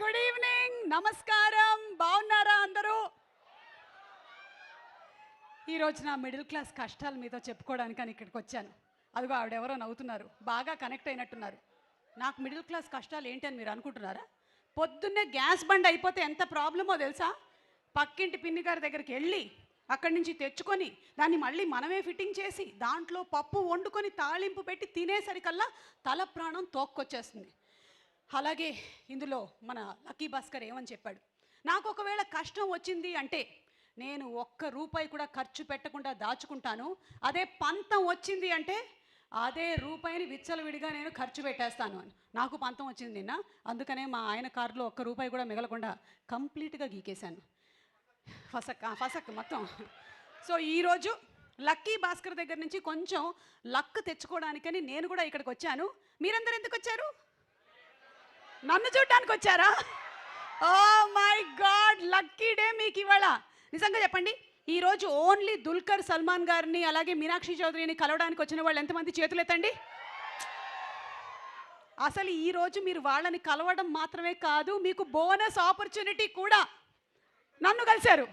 Good evening, నమస్కారం. బాగున్నారా అందరూ? ఈరోజు నా మిడిల్ క్లాస్ కష్టాలు మీతో చెప్పుకోవడానికి అని ఇక్కడికి వచ్చాను. అదిగో ఆవిడెవరో నవ్వుతున్నారు, బాగా కనెక్ట్ అయినట్టున్నారు. నాకు మిడిల్ క్లాస్ కష్టాలు ఏంటి అని మీరు అనుకుంటున్నారా? పొద్దున్నే గ్యాస్ బండ్ అయిపోతే ఎంత ప్రాబ్లమో తెలుసా? పక్కింటి పిన్ని గారి దగ్గరికి వెళ్ళి అక్కడి నుంచి తెచ్చుకొని దాన్ని మళ్ళీ మనమే ఫిట్టింగ్ చేసి దాంట్లో పప్పు వండుకొని తాళింపు పెట్టి తినేసరికల్లా తల ప్రాణం తోక్కొచ్చేస్తుంది. అలాగే ఇందులో మన లక్కీ భాస్కర్ ఏమని చెప్పాడు, నాకు ఒకవేళ కష్టం వచ్చింది అంటే నేను ఒక్క రూపాయి కూడా ఖర్చు పెట్టకుండా దాచుకుంటాను. అదే పంతం వచ్చింది అంటే అదే రూపాయిని విచ్చలవిడిగా నేను ఖర్చు పెట్టేస్తాను అని. నాకు పంతం వచ్చింది నిన్న, అందుకనే మా ఆయన కారులో ఒక్క రూపాయి కూడా మిగలకుండా కంప్లీట్గా గీకేశాను. ఫసక్ మొత్తం. సో ఈరోజు లక్కీ భాస్కర్ దగ్గర నుంచి కొంచెం లక్ తెచ్చుకోవడానికని నేను కూడా ఇక్కడికి వచ్చాను. మీరందరూ ఎందుకు వచ్చారు? నన్ను చూడడానికి వచ్చారా? Oh my god, lucky day మీకు ఇవాళ. నిజంగా చెప్పండి, ఈరోజు ఓన్లీ దుల్కర్ సల్మాన్ గారిని అలాగే మీనాక్షి చౌదరిని కలవడానికి వచ్చిన వాళ్ళు ఎంతమంది చేతులు ఎత్తండి. అసలు ఈరోజు మీరు వాళ్ళని కలవడం మాత్రమే కాదు, మీకు బోనస్ ఆపర్చునిటీ కూడా. నన్ను కలిశారు.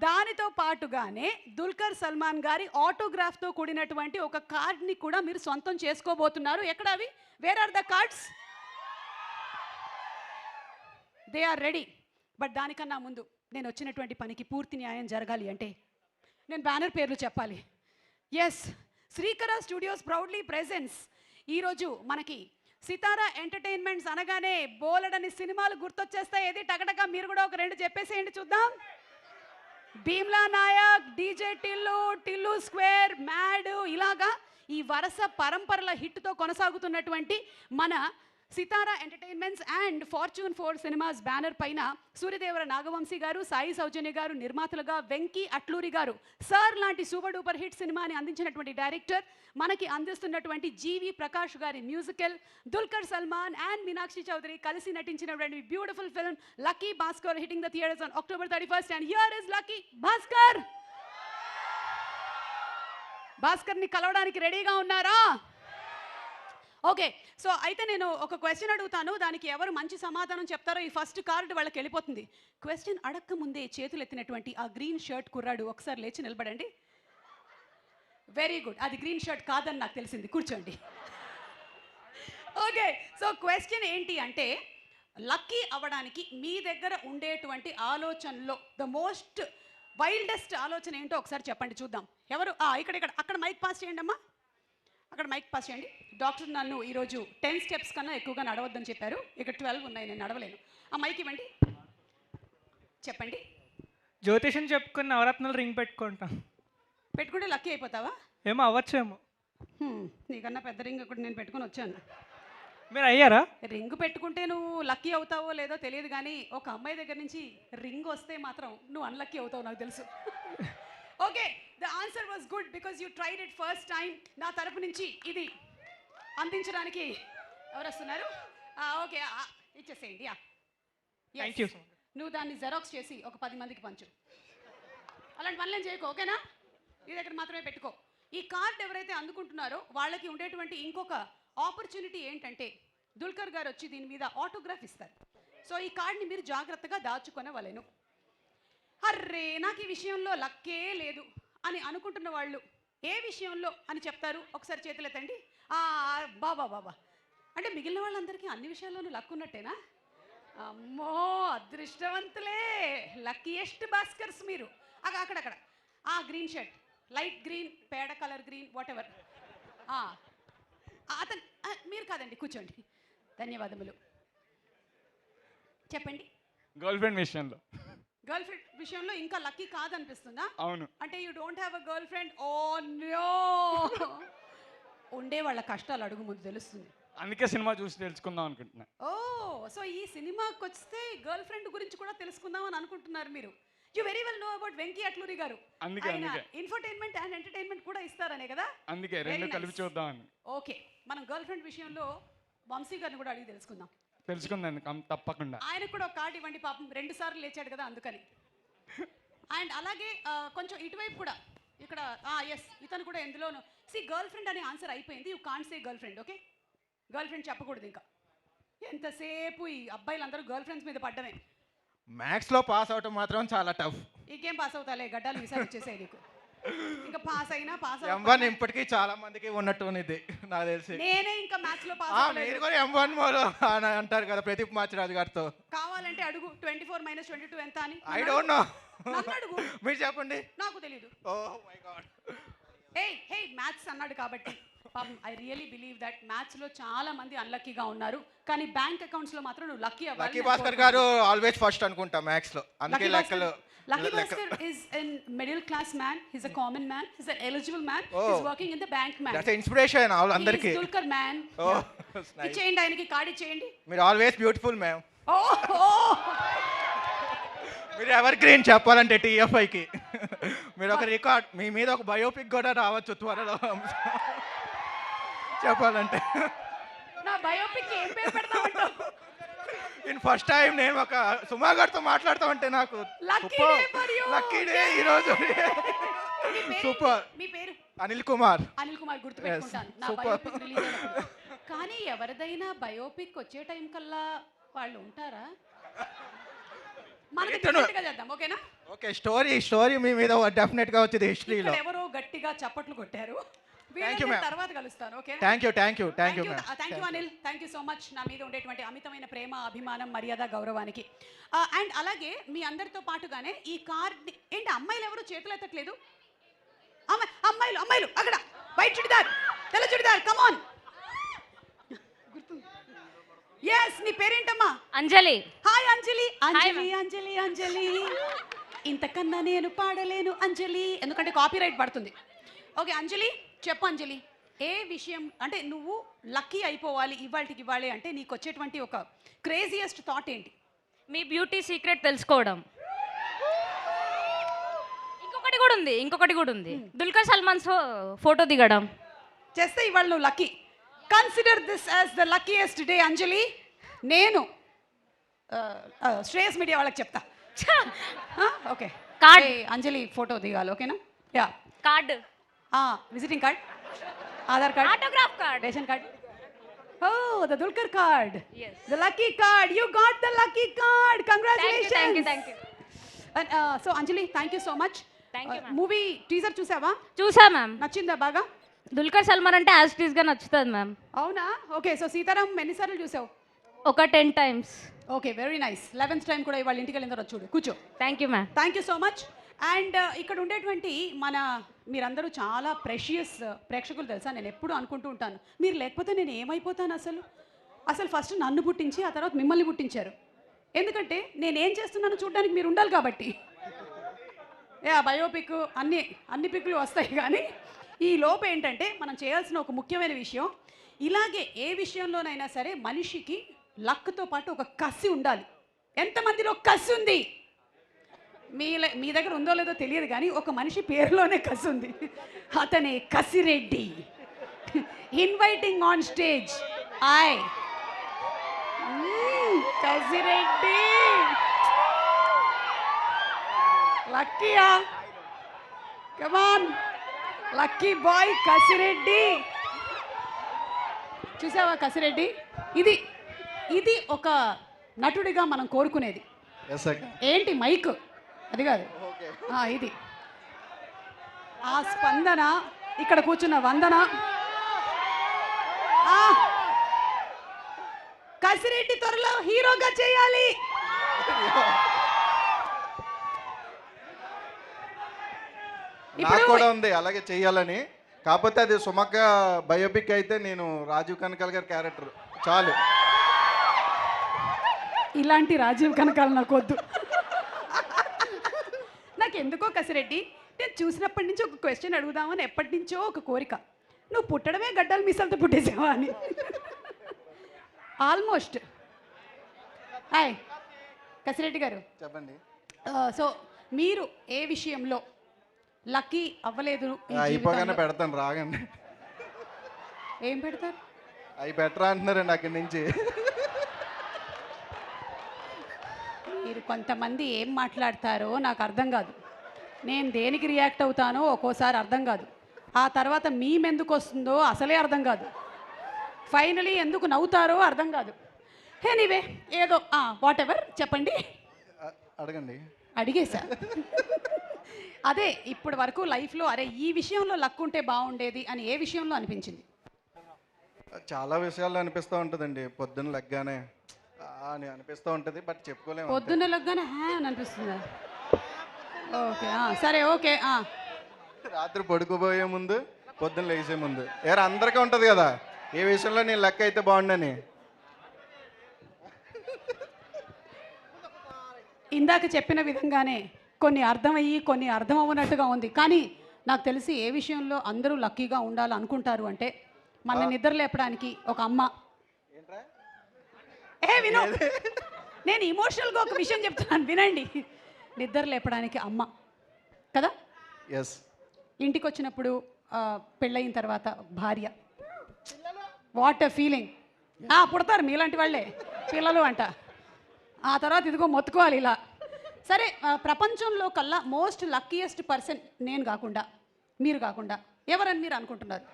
దానితో పాటుగానే దుల్కర్ సల్మాన్ గారి ఆటోగ్రాఫ్తో కూడినటువంటి ఒక కార్డ్ని కూడా మీరు సొంతం చేసుకోబోతున్నారు. ఎక్కడ అవి? Where are the cards? They are ready. But దానికన్నా ముందు నేను వచ్చినటువంటి పనికి పూర్తి న్యాయం జరగాలి అంటే నేను బ్యానర్ పేర్లు చెప్పాలి. ఎస్, శ్రీకర స్టూడియోస్ ప్రౌడ్లీ ప్రెజెంట్స్. ఈరోజు మనకి సితారా ఎంటర్టైన్మెంట్స్ అనగానే బోలెడని సినిమాలు గుర్తొచ్చేస్తాయి. ఏది టకటక మీరు కూడా ఒక రెండు చెప్పేసేయండి చూద్దాం. Bheemla Nayak, DJ Tillu, Tillu Square, Mad, ఇలాగా ఈ వరుస పరంపరల హిట్తో కొనసాగుతున్నటువంటి మన Sithara entertainments and fortune 4 cinemas banner పైన సూర్యదేవర నాగవంశీ గారు, సాయి సౌజన్య గారు నిర్మాతలుగా, వెంకీ అట్లూరి గారు సార్ లాంటి సూపర్ డూపర్ హిట్ సినిమాని అందించినటువంటి డైరెక్టర్, మనకి అందిస్తున్నటువంటి జీవి ప్రకాష్ గారి మ్యూజికల్, దుల్కర్ సల్మాన్ అండ్ మీనాక్షి చౌదరి కలిసి నటించినటువంటి beautiful film Lucky Bhaskar hitting the theatres on October 31st. And here is Lucky Bhaskar. భాస్కర్ని కలవడానికి రెడీగా ఉన్నారా? ఓకే, సో అయితే నేను ఒక క్వశ్చన్ అడుగుతాను, దానికి ఎవరు మంచి సమాధానం చెప్తారో ఈ ఫస్ట్ కార్డు వాళ్ళకి వెళ్ళిపోతుంది. క్వశ్చన్ అడక్క ముందే చేతులు ఎత్తినటువంటి ఆ గ్రీన్ షర్ట్ కుర్రాడు ఒకసారి లేచి నిలబడండి. వెరీ గుడ్, అది గ్రీన్ షర్ట్ కాదని నాకు తెలిసింది, కూర్చోండి. ఓకే, సో క్వశ్చన్ ఏంటి అంటే, లక్కీ అవ్వడానికి మీ దగ్గర ఉండేటువంటి ఆలోచనలో ద మోస్ట్ వైల్డెస్ట్ ఆలోచన ఏంటో ఒకసారి చెప్పండి చూద్దాం. ఎవరు? ఇక్కడ అక్కడ మైక్ పాస్ చేయండి అమ్మా, అక్కడ మైక్ పాస్ చేయండి. డాక్టర్ నన్ను ఈరోజు 10 స్టెప్స్ కన్నా ఎక్కువగా నడవద్దని చెప్పారు. ఇక్కడ 12 ఉన్నాయి, నేను నడవలేను. ఆ మైక్ ఇవ్వండి, చెప్పండి. జ్యోతిషం చెప్పుకుని నవరత్నాలు రింగ్ పెట్టుకుంటాం. పెట్టుకుంటే లక్కీ అయిపోతావా? ఏమో అవ్వచ్చేమో. నీకన్నా పెద్ద రింగ్ ఒకటి నేను పెట్టుకుని వచ్చాను. మీరు అయ్యారా? రింగ్ పెట్టుకుంటే నువ్వు లక్కీ అవుతావో లేదో తెలియదు, కానీ ఒక అమ్మాయి దగ్గర నుంచి రింగ్ వస్తే మాత్రం నువ్వు అన్లక్కీ అవుతావు నాకు తెలుసు. Okay, the answer was good because you tried it first time. నా తరపు నుంచి ఇది అందించడానికి ఎవరు వస్తున్నారు? ఓకే, ఇచ్చేసేయండి. Thank you. నువ్వు దాన్ని జెరాక్స్ చేసి ఒక 10 మందికి పంచు. అలాంటి పనులేం చేయకు, ఓకేనా? నీ దగ్గర మాత్రమే పెట్టుకో. ఈ కార్డ్ ఎవరైతే అందుకుంటున్నారో వాళ్ళకి ఉండేటువంటి ఇంకొక ఆపర్చునిటీ ఏంటంటే, దుల్కర్ గారు వచ్చి దీని మీద ఆటోగ్రాఫ్ ఇస్తారు. సో ఈ కార్డ్ని మీరు జాగ్రత్తగా దాచుకొనవలెను. అర్రే, నాకు ఈ విషయంలో లక్కే లేదు అని అనుకుంటున్న వాళ్ళు ఏ విషయంలో అని చెప్తారు? ఒకసారి చేతులెత్తండి. బాబా అంటే మిగిలిన వాళ్ళందరికీ అన్ని విషయాల్లోనూ లక్ ఉన్నట్టేనా? అమ్మో, అదృష్టవంతులే, లక్కీయెస్ట్ భాస్కర్స్ మీరు. అక్కడక్కడ గ్రీన్ షర్ట్, లైట్ గ్రీన్, పేడ కలర్ గ్రీన్, వాట్ ఎవర్. అతను మీరు కాదండి, కూర్చోండి. ధన్యవాదములు. చెప్పండి. గర్ల్ ఫ్రెండ్ విషయంలో. గర్ల్ ఫ్రెండ్ విషయంలో ఇంకా లక్కీ కాదనిపిస్తుందా? అవును. అంటే you don't have a girlfriend? Oh no. ఉండే వాళ్ళ కష్టాలు అడుగు ముందు తెలుస్తుంది. అందుకే సినిమా చూసి తెలుసుకుందాం అనుకుంటున్నా. ఓ, సో ఈ సినిమాకి వస్తే గర్ల్ ఫ్రెండ్ గురించి కూడా తెలుసుకుందాం అని అనుకుంటున్నారు మీరు. You very well know about Venky Atluri గారు. అందుకే ఇన్ఫర్టైన్మెంట్ అండ్ ఎంటర్టైన్మెంట్ కూడా ఇస్తారనే కదా? అందుకే రెండు కలిపి చూద్దామని. ఓకే, మనం గర్ల్ ఫ్రెండ్ విషయంలో వంశీ గారిని కూడా అడిగి తెలుసుకుందాం. తెలుసుకుందాం తప్పకుండా. ఆయన కూడా ఒక కార్డు ఇవ్వండి, పాపం 2 సార్లు లేచాడు కదా అందుకని. అండ్ అలాగే కొంచెం ఇటువైపు కూడా ఇక్కడ ఎస్, ఇతను కూడా ఎందులోనూ గర్ల్ ఫ్రెండ్ అనే ఆన్సర్ అయిపోయింది. You can't say girl friend. Okay, girl friend చెప్పకూడదు ఇంకా. ఎంతసేపు ఈ అబ్బాయిలందరూ గర్ల్ ఫ్రెండ్స్ మీద పడ్డమే. మ్యాథ్స్లో పాస్ అవటం మాత్రం చాలా టఫ్. ఇంకేం పాస్ అవుతాలే, గడ్డాలు విసారి వచ్చేసాయి నీకు. ఇంకా పాస్ అయినా పాస్ M1 ఇప్పటికీ చాలా మందికి ఉన్నట్టు ఇది నాకు తెలిసి. నేనే ఇంకా మ్యాథ్స్ లో పాస్ మీరు అవ్వలేదు. కూడా M1 మోలో అని అంటారు కదా ప్రదీప్ మాచిరాజు గారితో. కావాలంటే అడుగు 24 - 22 ఎంత అని. I don't know. నన్ను అడుగు, మీరు చెప్పండి. నాకు తెలీదు. Oh my God. Hey maths అన్నాడు కాబట్టి పాపం I really believe that maths లో చాలా మంది అన్లక్కీగా ఉన్నారు, కానీ బ్యాంక్ అకౌంట్స్ లో మాత్రం నువ్వు లక్కీ అవ్వాలి. లక్కీ భాస్కర్ గారు ఆల్వేస్ ఫస్ట్ అనుకుంటా మ్యాథ్స్ లో, అందుకే లెక్కలు. Lucky Bhaskar is a middle class man. He's a common man. He's an eligible man. He's working in the bank, man. That's inspiration all అందరికి. He's Dulquer man. ఓహ్ ఇచ్చేయండి ఆయనకి, card ఇచ్చేయండి. మీరు always beautiful ma'am. ఓహ్ మీరు ever green చెప్పాలంటే TFIకి మీరు ఒక record, మీ మీద ఒక బయోపిక్ కూడా రావచ్చు త్వరలో చెప్పాలంటే. నా బయోపిక్ ఏం పేరు పెడతామంటావు? ఇన్ ఫస్ట్ టైం నేను ఒక సుమా గారితో మాట్లాడతామంటే నాకు Lucky day for you. Lucky day ఈరోజు. సూపర్. మీ పేరు అనిల్ కుమార్. అనిల్ కుమార్, గుర్తు పెట్టుకుంటాను నా Super. బయోపిక్ రిలీజ్ అయినప్పుడు. కానీ ఎవరిదైనా బయోపిక్ వచ్చే టైం కల్లా వాళ్ళు ఉంటారా? మనకి different గా చేద్దాం, ఓకేనా? ఓకే, స్టోరీ మీ మీద డెఫినెట్ గా వచ్చింది హిస్టరీలో. ఇక్కడ ఎవరో గట్టిగా చప్పట్లు కొట్టారు. Thank you, ma'am. తర్వాత కలుస్తాను, okay? Thank you thank you ma'am. Anil, thank you so much నా మీద ఉండేటువంటి అమితమైన ప్రేమ, అభిమానం, మర్యాద, గౌరవానికి. అండ్ అలాగే మీ అందరితో పాటుగానే ఈ కార్డ్ని ఏంటి అమ్మాయిలు ఎవరు చేతులు ఎత్తట్లేదు? అమ్మాయిలు అక్కడ వైట్ చుడిదార్, తెల్ల చుడిదార్, కమాన్. ఎస్, నీ పేరేంటమ్మా? అంజలి. హాయ్ అంజలి. అంజలి ma'am. అంజలి అంజలి ఇంతకన్నా నేను పాడలేను అంజలి, ఎందుకంటే కాపీరైట్ పడుతుంది. ఓకే అంజలి, చెప్పు అంజలి, ఏ విషయం అంటే నువ్వు లక్కీ అయిపోవాలి ఇవాళకి ఇవ్వాలి అంటే నీకు వచ్చేటువంటి ఒక క్రేజియస్ట్ థాట్ ఏంటి? మీ బ్యూటీ సీక్రెట్ తెలుసుకోవడం. ఇంకొకటి కూడా ఉంది. దుల్కర్ సల్మాన్ ఫోటో దిగడం చేస్తే ఇవాళ నువ్వు lucky. Consider this as the luckiest day Anjali. నేను శ్రేయస్ మీడియా వాళ్ళకి చెప్తా. Okay Card. అంజలి ఫోటో దిగాలి, ఓకేనా? Yeah, card, visiting card, Aadhaar card, autograph card. Ration card. Oh, the Dulquer card. Yes. The lucky card. You got the lucky card. Congratulations. Thank you. And, so Anjali, thank you so much. Thank you, ma'am. Movie teaser చూసావా? చూసా ma'am. నచ్చిందా బాగా? దుల్కర్ సల్మాన్ అంటే as it is గా నచ్చుతుంది ma'am. అవునా? Okay, so Sitaram ఎన్నిసార్లు చూసావు? ఒక 10 times. Okay, very nice. 11th time కూడా ఇవాళ ఇంటికి వెళ్ళిన తర్వాత చూడు, కూర్చో. Thank you ma'am. Thank you so much. And ఇక్కడ ఉండేటువంటి మీరందరూ చాలా ప్రెషియస్ ప్రేక్షకులు తెలుసా. నేను ఎప్పుడు అనుకుంటూ ఉంటాను, మీరు లేకపోతే నేను ఏమైపోతాను అసలు ఫస్ట్ నన్ను పుట్టించి ఆ తర్వాత మిమ్మల్ని పుట్టించారు. ఎందుకంటే నేనేం చేస్తున్నానో చూడడానికి మీరు ఉండాలి కాబట్టి. బయోపిక్ అన్ని పిక్లు వస్తాయి, కానీ ఈ లోపు ఏంటంటే మనం చేయాల్సిన ఒక ముఖ్యమైన విషయం, ఇలాగే ఏ విషయంలోనైనా సరే మనిషికి లక్తో పాటు ఒక కసి ఉండాలి. ఎంతమందిలో కసి ఉంది? మీ దగ్గర ఉందో లేదో తెలియదు, కానీ ఒక మనిషి పేరులోనే కసి ఉంది. అతనే Kasireddy. Inviting on stage Kasireddy. లక్కీయా, కమాన్ లక్కీ బాయ్ కసిరెడ్డి. చూసావా కసిరెడ్డి? ఇది ఒక నటుడిగా మనం కోరుకునేది. ఏంటి మైక్? అది కాదు, ఇది ఆ స్పందన, ఇక్కడ కూర్చున్న వందన. కసిరెడ్డి త్వరలో హీరోగా చేయాలి. నాకు కూడా ఉంది అలాగే చెయ్యాలని, కాకపోతే అది సుమక్క బయోపిక్ అయితే నేను రాజీవ్ కనకాల గారి క్యారెక్టర్ చాలు. ఇలాంటి రాజీవ్ కనకాల నాకు వద్దు. నాకు ఎందుకో కసిరెడ్డి, నేను చూసినప్పటి నుంచి ఒక క్వశ్చన్ అడుగుదామని ఎప్పటి నుంచో ఒక కోరిక. నువ్వు పుట్టడమే గడ్డలు మిసలతో పుట్టేసావా అని. ఆల్మోస్ట్. హాయ్ కసిరెడ్డి గారు, చెప్పండి. సో మీరు ఏ విషయంలో లక్కీ అవ్వలేదు? అయిపోగానే పెడతాను, రాగండి. ఏం పెడతారు? అవి బెటర్ అంటున్నారండి అక్కడి నుంచి. మీరు కొంతమంది ఏం మాట్లాడతారో నాకు అర్థం కాదు. నేను దేనికి రియాక్ట్ అవుతానో ఒక్కోసారి అర్థం కాదు. ఆ తర్వాత మీమెందుకు వస్తుందో అసలే అర్థం కాదు. ఫైనలీ ఎందుకు నవ్వుతారో అర్థం కాదు. ఎనీవే ఏదో వాట్ ఎవర్ చెప్పండి. అడగండి. అడిగేశా. అదే ఇప్పటి వరకు లైఫ్లో అరే ఈ విషయంలో లక్ ఉంటే బాగుండేది అని ఏ విషయంలో అనిపించింది? చాలా విషయాల్లో అనిపిస్తూ ఉంటుందండి. పొద్దున్న లెగ్గానే అని అనిపిస్తూ ఉంటుంది, బట్ చెప్పుకోలేము. పొద్దున్న లగ్గానే అని అనిపిస్తుందా? ఓకే సరే ఓకే. రాత్రి పడుకోబోయే ముందు, పొద్దున్న లేచే ముందు. ఏరా అందరికీ ఉంటుంది కదా ఏ విషయంలో నేను లెక్క అయితే బాగుండని. ఇందాక చెప్పిన విధంగానే కొన్ని అర్థమయ్యి కొన్ని అర్థం అవ్వనట్టుగా ఉంది. కానీ నాకు తెలిసి ఏ విషయంలో అందరూ లక్కీగా ఉండాలనుకుంటారు అంటే మన నిద్ర లేపడానికి ఒక అమ్మ. విను, నేను ఇమోషనల్గా ఒక విషయం చెప్తున్నాను వినండి. నిద్ర లేపడానికి అమ్మ కదా. ఎస్. ఇంటికి వచ్చినప్పుడు పెళ్ళయిన తర్వాత భార్య. What a feeling. పుడతారు మీలాంటి వాళ్ళే పిల్లలు అంట. ఆ తర్వాత ఇదిగో మొత్తుకోవాలి ఇలా. సరే ప్రపంచంలో కల్లా మోస్ట్ లక్కీయెస్ట్ పర్సన్ నేను కాకుండా మీరు కాకుండా ఎవరని మీరు అనుకుంటున్నారు?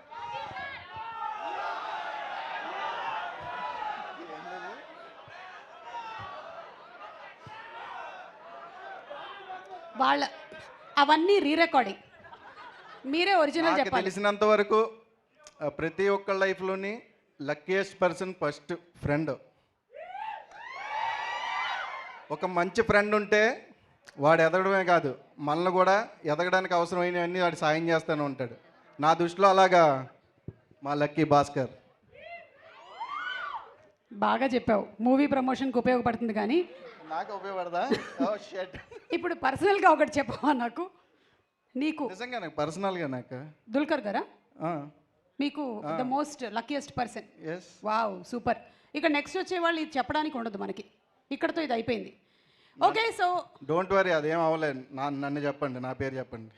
వాళ్ళ అవన్నీ రీ రికార్డింగ్, మీరే ఒరిజినల్ నాకు చెప్పాలి. తెలిసినంత వరకు ప్రతి ఒక్క లైఫ్లోని లక్కీయెస్ట్ పర్సన్ ఫస్ట్ ఫ్రెండ్. ఒక మంచి ఫ్రెండ్ ఉంటే వాడు ఎదగడమే కాదు, మనల్ని కూడా ఎదగడానికి అవసరమైనవన్నీ వాడు సాయం చేస్తూనే ఉంటాడు. నా దృష్టిలో అలాగా మా లక్కీ భాస్కర్. బాగా చెప్పావు. మూవీ ప్రమోషన్కి ఉపయోగపడుతుంది. కానీ నాకు ఉపయోగపడదా? ఇప్పుడు పర్సనల్గా ఒకటి చెప్పవా నాకు? నీకు నిజంగా నాకు పర్సనల్గా నాకు దుల్కర్ గారా మీకు the most luckiest person? Yes. Wow super. ఇక నెక్స్ట్ వచ్చే వాళ్ళు ఇది చెప్పడానికి ఉండదు మనకి, ఇక్కడతో ఇది అయిపోయింది. ఓకే సో డోంట్ వరీ, అదేం అవ్వలేదు. నన్ను చెప్పండి, నా పేరు చెప్పండి.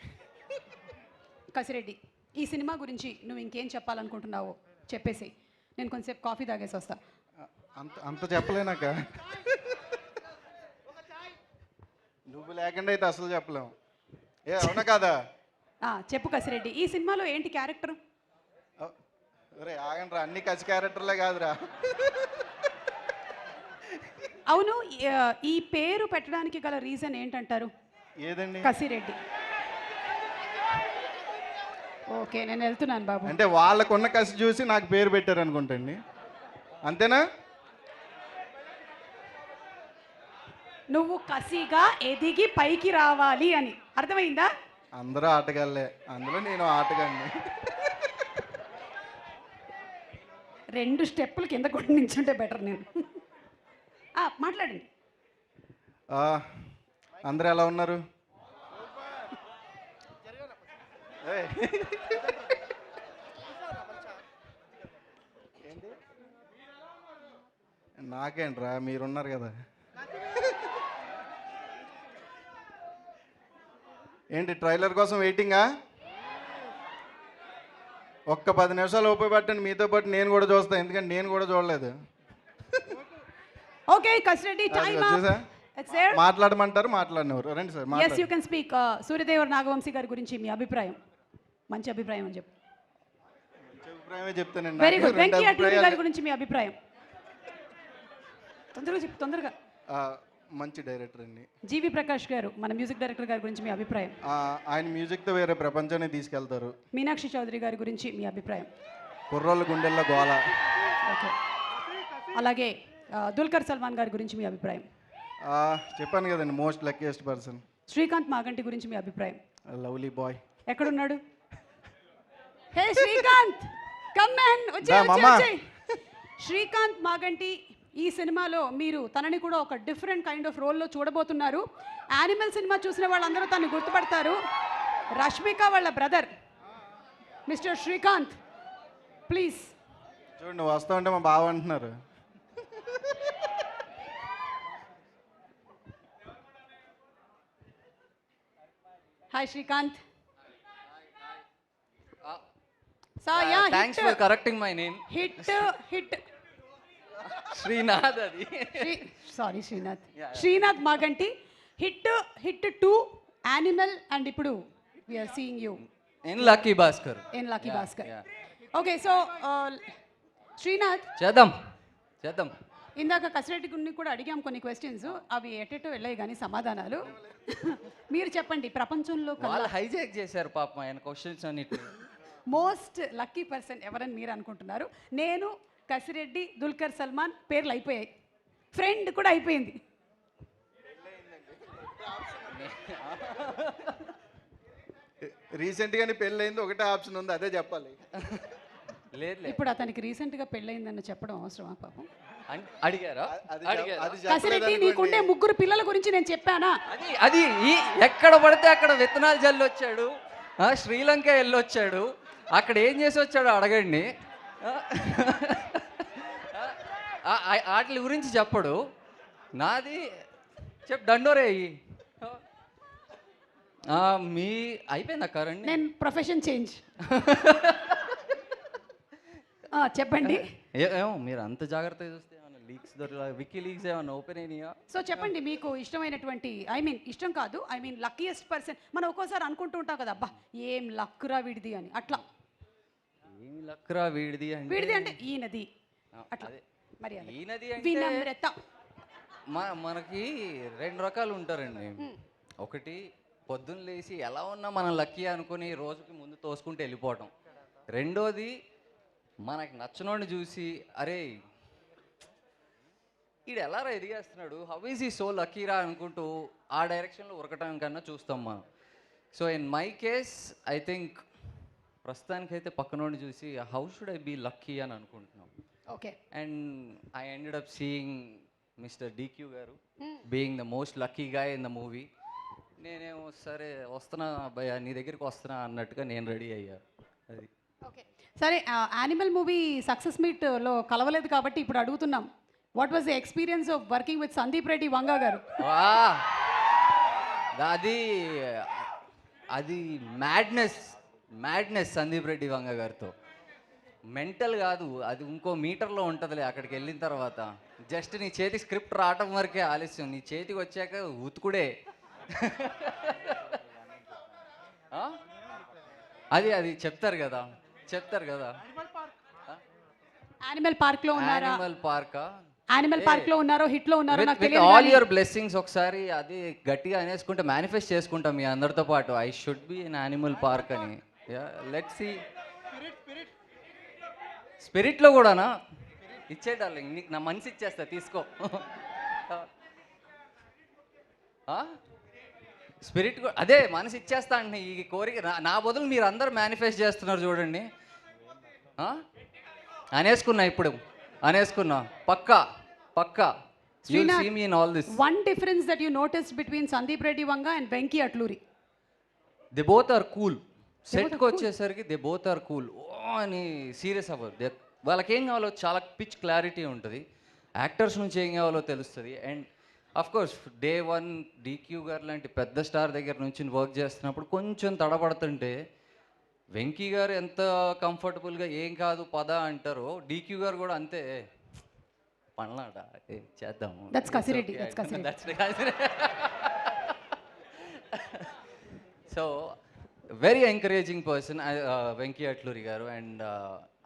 కసిరెడ్డి, ఈ సినిమా గురించి నువ్వు ఇంకేం చెప్పాలనుకుంటున్నావో చెప్పేసి నేను కొంచెంసేపు కాఫీ తాగేసి వస్తా. అంత అంత చెప్పలేనాక నువ్వు లేకుండా అయితే అసలు చెప్పలేము. అవునా కాదా? చెప్పు కసిరెడ్డి, ఈ సినిమాలో ఏంటి క్యారెక్టర్? రే ఆగండి రా, అన్ని కసి క్యారెక్టర్లే కాదురా. అవును, ఈ పేరు పెట్టడానికి గల రీజన్ ఏంటంటారు? ఏదండి? కసిరెడ్డి. ఓకే నేను వెళ్తున్నాను బాబు. అంటే వాళ్ళకున్న కసి చూసి నాకు పేరు పెట్టారు అనుకుంటండి, అంతేనా? నువ్వు కసిగా ఎదిగి పైకి రావాలి అని అర్థమైందా? అందరూ ఆటగాళ్ళే, అందులో నేను ఆటగాడిని. 2 స్టెప్పులు కింద కూడా నించుంటే బెటర్. నేను మాట్లాడండి. అందరూ ఎలా ఉన్నారు? నాకేంట్రా, మీరున్నారు కదా. ఏంటి ట్రైలర్ కోసం వెయిటింగా? ఒక్క 10 నిమిషాలు ఓపిక పట్టండి, మీతో పాటు నేను కూడా చూస్తాను, ఎందుకంటే నేను కూడా చూడలేదు. ఓకే కసిరెడ్డి, టైం మాట్లాడమంటారు, మాట్లాడినవారు. రండి sir. yes you can speak. Suryadevar Nagavamsi గారి గురించి మీ అభిప్రాయం? మంచి అభిప్రాయం అని చెప్పు. అభిప్రాయమే చెప్తానండి. Very good. వెంకీ అట్లూరి గారి గురించి మీ అభిప్రాయం? తొందరగా చెప్పు తొందరగా. మంచి డైరెక్టర్ అండి. జీవి ప్రకాష్ గారు మన మ్యూజిక్ డైరెక్టర్ గారి గురించి మీ అభిప్రాయం? ఆయన మ్యూజిక్తో వేరే ప్రపంచాన్ని తీసుకెళ్తారు. మీనాక్షి చౌదరి గారి గురించి మీ అభిప్రాయం? కుర్రోళ్ళ గుండెల్లో గోల. ఓకే. అలాగే దుల్కర్ సల్మాన్ గారి గురించి మీ అభిప్రాయం? చెప్పాను కదండి, most luckiest person. Srikanth Maganti గురించి మీ అభిప్రాయం? Lovely bye. ఎక్కడున్నాడు? హే శ్రీకాంత్, కమ్ మ్యాన్, వచ్చే. శ్రీకాంత్ మాగంటి ఈ సినిమాలో మీరు తనని కూడా ఒక డిఫరెంట్ కైండ్ ఆఫ్ రోల్లో చూడబోతున్నారు. యానిమల్ సినిమా చూసిన వాళ్ళందరూ తనని గుర్తుపడతారు. రష్మిక వాళ్ళ బ్రదర్ మిస్టర్ శ్రీకాంత్, ప్లీజ్. చూడండి, వస్తా ఉంటే మా బావ అంటున్నారు. Hi Srikanth. Thanks for correcting my name. Hit Srinath adi. Sorry Srinath. Srinath Maganti hit 2, Animal, and ఇప్పుడు we're seeing you In Lucky Bhaskar. In Lucky Bhaskar. Yeah. Okay so Srinath, చేద్దాం. ఇందాక కసిరెడ్డి గురిని కూడా అడిగాం కొన్ని క్వశ్చన్స్, అవి ఎటెటో వెళ్ళాయి కానీ సమాధానాలు. మీరు చెప్పండి, ప్రపంచంలో వాళ్ళు హైజాక్ చేశారు పాపం ఆయన క్వశ్చన్స్ అన్నిటి. మోస్ట్ లక్కీ పర్సన్ ఎవరని మీరు అనుకుంటున్నారు? నేను, కసిరెడ్డి, దుల్కర్ సల్మాన్ పేర్లు అయిపోయాయి, ఫ్రెండ్ కూడా అయిపోయింది. రీసెంట్గానే పెళ్ళయింది, ఒకటే ఆప్షన్ ఉంది, అదే చెప్పాలి. లేదు ఇప్పుడు అతనికి రీసెంట్గా పెళ్ళయిందని చెప్పడం అవసరమా పాపం? అడిగారా? అది కసిరెడ్డి, నీకుండే 3 పిల్లల గురించి నేను చెప్పానా? అది అది ఎక్కడ పడితే అక్కడ విత్తనాలు జల్లొచ్చాడు, శ్రీలంక వెళ్ళొచ్చాడు, అక్కడ ఏం చేసి వచ్చాడో అడగండి. వాటి గురించి చెప్పడు. నాది దండోరే మీ అయిపోయిందా కరండి? నేను ప్రొఫెషన్ చేంజ్. చెప్పండి. ఏమో మీరు అంత జాగ్రత్తగా చూస్తే ఏమన్నా లీక్స్ వికీ లీక్స్ ఏమన్నా ఓపెన్ అయినాయా? సో చెప్పండి, మీకు ఇష్టమైనటువంటి, ఇష్టం కాదు, లక్కీయెస్ట్ పర్సన్. మనం ఒక్కోసారి అనుకుంటూ ఉంటాం కదా, అబ్బా ఏం లక్కురా వీడిది అని. అట్లా ఏమి లక్కురా వీడిది అంటే ఈయనది అట్లా. మరి ఈయనది వినమ్రత. మనకి 2 రకాలు ఉంటారండి. ఒకటి పొద్దున్న లేచి ఎలా ఉన్నా మనం లక్కీ అనుకుని రోజుకి ముందు తోసుకుంటూ వెళ్ళిపోవటం. రెండోది మనకి నచ్చనోడిని చూసి అరే ఈడు ఎలా రా ఎదిగేస్తున్నాడు, హౌ ఈజ్ ఈ సో లక్కీరా అనుకుంటూ ఆ డైరెక్షన్లో ఉరకటం కన్నా చూస్తాం మనం. So in my case I think ప్రస్తుతానికైతే పక్కనోడిని చూసి how should I be lucky అని అనుకుంటున్నాం. Okay. And I ended up seeing mister DQ గారు being the most lucky guy in the movie. నేనేమో సరే వస్తున్నా భయ్యా నీ దగ్గరికి వస్తున్నా అన్నట్టుగా నేను రెడీ అయ్యా. అది ఓకే. సరే, యానిమల్ మూవీ సక్సెస్ మీట్లో కలవలేదు కాబట్టి ఇప్పుడు అడుగుతున్నాం, what was the experience of working with Sandeep Reddy Vanga గారు? అది అది మ్యాడ్నెస్ సందీప్ రెడ్డి వంగ గారితో. మెంటల్ కాదు, అది ఇంకో మీటర్లో ఉంటుందిలే అక్కడికి వెళ్ళిన తర్వాత. జస్ట్ నీ చేతికి స్క్రిప్ట్ రావటం వరకే ఆలస్యం, నీ చేతికి వచ్చాక ఉతుకుడే. అది చెప్తారు కదా. యానిమల్ పార్క్ లో ఉన్నారా? యానిమల్ పార్క్ లో ఉన్నారో హిట్ లో ఉన్నారో నాకు తెలియదు. ఆల్ యువర్ బ్లెస్సింగ్స్ ఒకసారి అది గట్టిగా అనేసుకుంటే మేనిఫెస్ట్ చేసుకుంటాం మీ అందరితో పాటు. I should be in Animal Park అని. Let's see. స్పిరిట్లో కూడానా? ఇచ్చే డార్లింగ్, నీకు నా మనసు ఇచ్చేస్తా, తీసుకో. స్పిరిట్ అదే మనసు ఇచ్చేస్తా అంటే ఈ కోరిక నా బదులు మీరు అందరు మేనిఫెస్ట్ చేస్తున్నారు చూడండి. అనేసుకున్నా పక్కా. You will see me in all this. One difference that you noticed between Sandeep Reddy Vanga and Venki Atluri? They both are cool. సెట్కి వచ్చేసరికి దే బోత్ ఆర్ కూల్. అని సీరియస్ అవ్వరు. వాళ్ళకి ఏం కావాలో చాలా పిచ్ క్లారిటీ ఉంటుంది. యాక్టర్స్ నుంచి ఏం కావాలో తెలుస్తుంది. And of course day 1 DQ గారు లాంటి పెద్ద స్టార్ దగ్గర నుంచి వర్క్ చేస్తున్నప్పుడు కొంచెం తడబడుతుంటే వెంకీ గారు ఎంత కంఫర్టబుల్గా ఏం కాదు పద అంటారో DQ గారు కూడా అంతే పనలాట చేద్దాము. That's Kasireddy. So very encouraging person Venky Atluri గారు. అండ్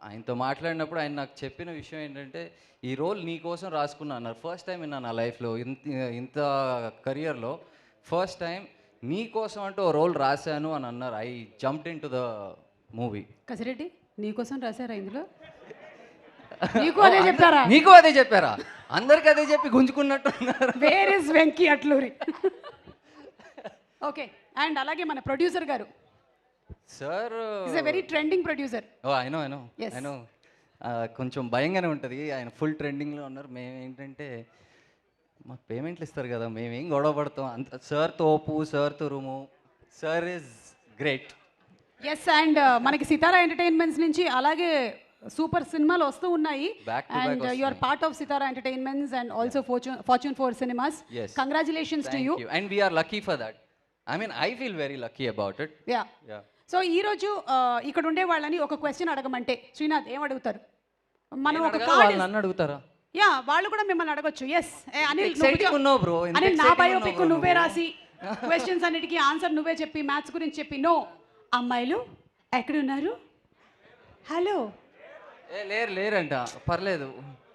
ఆయనతో మాట్లాడినప్పుడు ఆయన నాకు చెప్పిన విషయం ఏంటంటే ఈ రోల్ నీ కోసం రాసుకున్నా అన్నారు. ఫస్ట్ టైం విన్నా నా లైఫ్లో, ఇంత కెరియర్లో ఫస్ట్ టైం నీ కోసం అంటూ ఓ రోల్ రాశాను అని అన్నారు. I jumped into the movie. Kasireddy నీకోసం రాశారా ఇందులో? నీకు అదే చెప్పారా? అందరికి అదే చెప్పి గుంజుకున్నట్టున్నారు. Where is Venky Atluri? Okay. And అలాగే మన ప్రొడ్యూసర్ గారు sir is a very trending producer. I know కొంచెం భయంగానే ఉంటుంది. ఆయన ఫుల్ ట్రెండింగ్లో ఉన్నారు. మేము ఏంటంటే మాకు పేమెంట్లు ఇస్తారు కదా, మేమేం గొడవ పడతాం. అంత సార్ తోపు, సార్ తురుము, sir is great. Yes. And మనకి సితారా ఎంటర్టైన్మెంట్స్ నుంచి అలాగే సూపర్ సినిమాలు వస్తూ ఉన్నాయి. And you are part of Sitara entertainments and also fortune 4 cinemas. Congratulations to you. And we are lucky for that. I feel very lucky about it. Yeah. So ఈ రోజు ఇక్కడ ఉండే వాళ్ళని ఒక క్వశ్చన్ అడగమంటే శ్రీనాథ్ ఏం అడుగుతారు? మనం ఒక కార్డ్ నన్ను అడుగుతారా? యా, వాళ్ళు కూడా మిమ్మల్ని అడగొచ్చు. ఎస్ అనిల్, బ్రో అనిల్ నా బయోపిక్ నువ్వే రాసి క్వశ్చన్స్ అన్నిటికీ ఆన్సర్ నువ్వే చెప్పి మ్యాథ్స్ గురించి చెప్పి నో. అమ్మాయిలు ఎక్కడున్నారు? హలో లేరంట. పర్లేదు.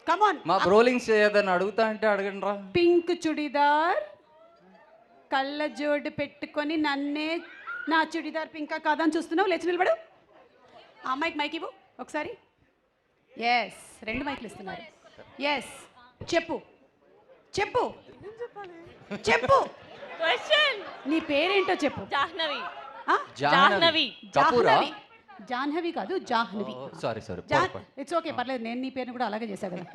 కమాన్. మా బ్రోలింగ్స్ ఏదైనా అడుగుతా అంటే అడగండి రా. పింక్ చుడిదార్, కళ్ళ జోడు పెట్టుకొని నన్నే నా చుడిదార్ పింకా కాదా అని చూస్తున్నావు. లేచి నిలబడు. ఆ అమ్మాయికి మైక్ ఇవ్వు ఒకసారి. ఎస్, 2 మైక్లు ఇస్తున్నారు. ఎస్, చెప్పు చెప్పు చెప్పు. నీ పేరేంటో చెప్పు. జాహ్నవి. ఆ? జాహ్నవి కపూరా? జాహ్నవి. జాహ్నవి కాదు, Jahnavi. Sorry sorry. It's okay, పర్లేదు. నేను నీ పేరుని కూడా అలాగే చేశా కదా.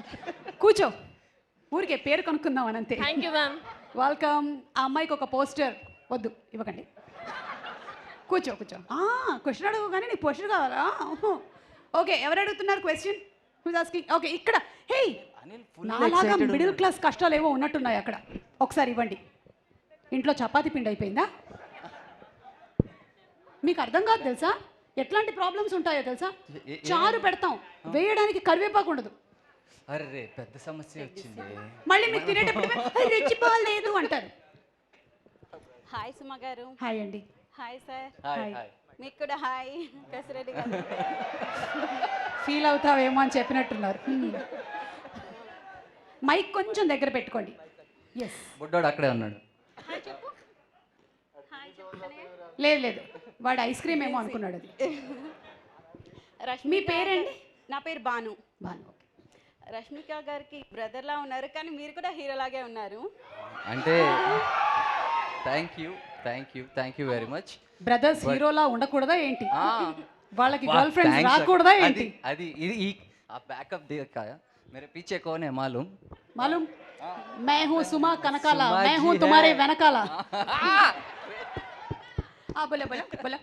కూర్చో, ఊరికే పేరు కనుక్కుందాం అని అంతే. Thank you ma'am. వెల్కమ్. ఆ అమ్మాయికి ఒక పోస్టర్ వద్దు, ఇవ్వకండి. కూర్చో కూర్చో. క్వశ్చన్ అడుగు కానీ నీకు పోస్టర్ కావాలా? ఓకే, ఎవరు అడుగుతున్నారు క్వశ్చన్? ఓకే, ఇక్కడ. హే, నాలాగా మిడిల్ క్లాస్ కష్టాలు ఏవో ఉన్నట్టున్నాయి అక్కడ. ఒకసారి ఇవ్వండి. ఇంట్లో చపాతీ పిండి అయిపోయిందా? మీకు అర్థం కాదు తెలుసా ఎట్లాంటి ప్రాబ్లమ్స్ ఉంటాయో తెలుసా? చారు పెడతాం, వేయడానికి కరివేపాకు ఉండదు. అరే పెద్ద సమస్య వచ్చింది. మళ్ళీ మీకు తినేటప్పుడు రుచిపోలేదు అంటారు. హాయ్ సుమ గారు. హాయ్ అండి. Hi sir. Hi hi. మీకు కూడా హాయ్ కసిరెడ్డి గారు. ఫీల్ అవుతావేమో అని చెప్పినట్టున్నారు. మైక్ కొంచెం దగ్గర పెట్టుకోండి. ఎస్. బుడ్డోడు అక్కడే ఉన్నాడు. లేదు లేదు, వాడు ఐస్ క్రీమ్ ఏమో అనుకున్నాడు అది. మీ పేరేంటి? నా పేరు బాను. బాను. రష్మిక గారికి బ్రదర్లా ఉన్నారు, కానీ మీరు కూడా హీరోలాగే ఉన్నారు. అంటే thank you very much. Brothers హీరోలా ఉండకూడదా ఏంటి? వాళ్ళకి గర్ల్ ఫ్రెండ్స్ రాకూడదా ఏంటి? అది ఇది ఆ బ్యాకప్ देखा मेरे पीछे कौन है मालूम? मालूम? मैं हूँ सुमा कनकाला, सुमा मैं जी हूँ है। तुम्हारे వెనకాల. बोला बोला बोला.